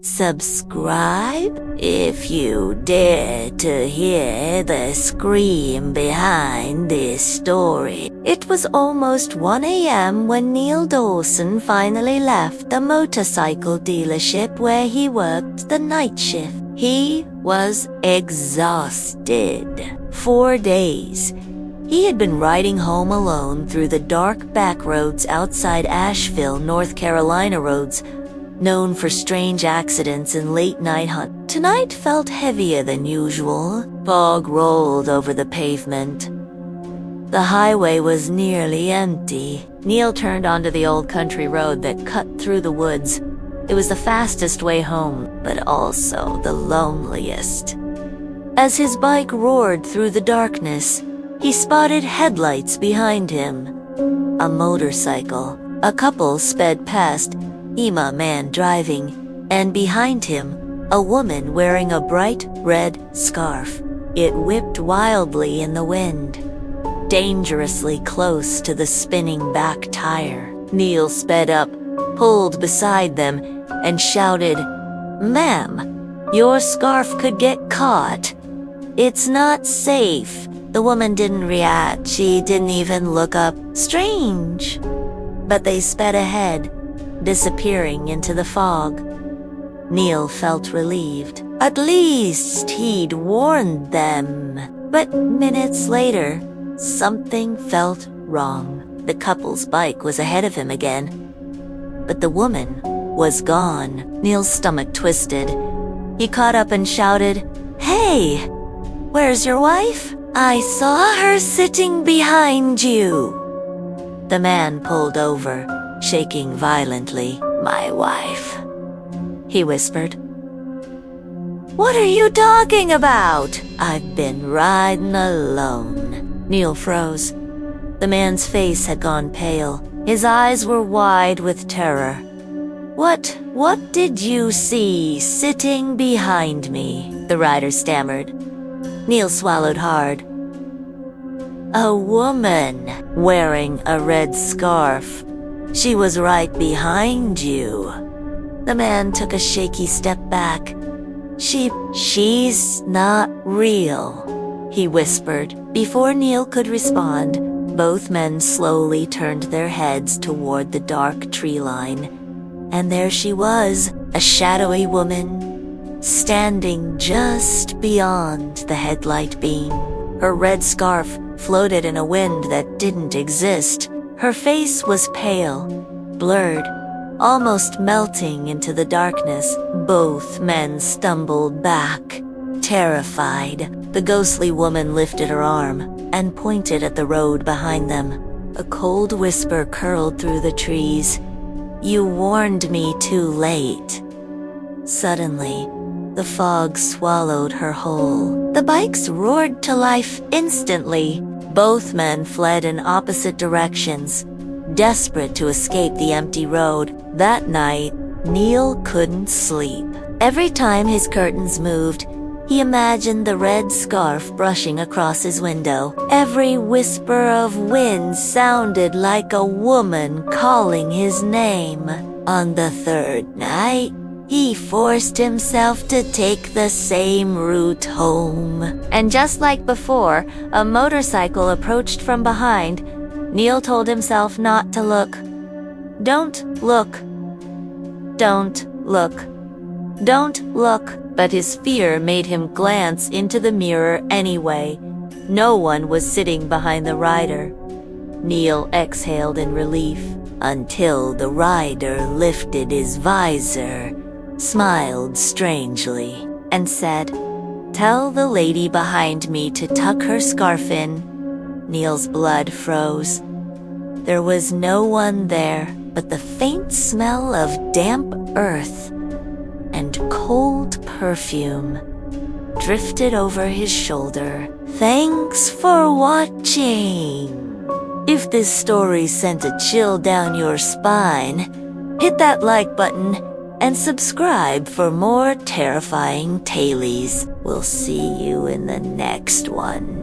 subscribe if you dare to hear the scream behind this story. It was almost 1 a.m. when Neil Dawson finally left the motorcycle dealership where he worked the night shift. He was exhausted. 4 days. He had been riding home alone through the dark back roads outside Asheville, North Carolina roads, known for strange accidents and late-night hunts. Tonight felt heavier than usual. Fog rolled over the pavement. The highway was nearly empty. Neil turned onto the old country road that cut through the woods. It was the fastest way home, but also the loneliest. As his bike roared through the darkness, he spotted headlights behind him. A motorcycle. A couple sped past, a man driving, and behind him, a woman wearing a bright red scarf. It whipped wildly in the wind, dangerously close to the spinning back tire. Neil sped up, pulled beside them, and shouted, "Ma'am, your scarf could get caught. It's not safe." The woman didn't react. She didn't even look up. Strange. But they sped ahead, disappearing into the fog. Neil felt relieved. At least he'd warned them. But minutes later, something felt wrong. The couple's bike was ahead of him again, but the woman was gone. Neil's stomach twisted. He caught up and shouted, "Hey, where's your wife? I saw her sitting behind you." The man pulled over, shaking violently. "My wife," he whispered. "What are you talking about?" "I've been riding alone." Neil froze. The man's face had gone pale. His eyes were wide with terror. What did you see sitting behind me?" the rider stammered. Neil swallowed hard. "A woman wearing a red scarf. She was right behind you." The man took a shaky step back. She's not real," he whispered. Before Neil could respond, both men slowly turned their heads toward the dark tree line. And there she was, a shadowy woman, standing just beyond the headlight beam. Her red scarf floated in a wind that didn't exist. Her face was pale, blurred, almost melting into the darkness. Both men stumbled back, terrified. The ghostly woman lifted her arm and pointed at the road behind them. A cold whisper curled through the trees. "You warned me too late." Suddenly, the fog swallowed her whole. The bikes roared to life instantly. Both men fled in opposite directions, desperate to escape the empty road. That night, Neil couldn't sleep. Every time his curtains moved, he imagined the red scarf brushing across his window. Every whisper of wind sounded like a woman calling his name. On the third night, he forced himself to take the same route home. And just like before, a motorcycle approached from behind. Neil told himself not to look. Don't look. Don't look. Don't look. But his fear made him glance into the mirror anyway. No one was sitting behind the rider. Neil exhaled in relief until the rider lifted his visor, smiled strangely, and said, "Tell the lady behind me to tuck her scarf in." Neil's blood froze. There was no one there, but the faint smell of damp earth and cold perfume drifted over his shoulder. Thanks for watching. If this story sent a chill down your spine, hit that like button and subscribe for more terrifying tales. We'll see you in the next one.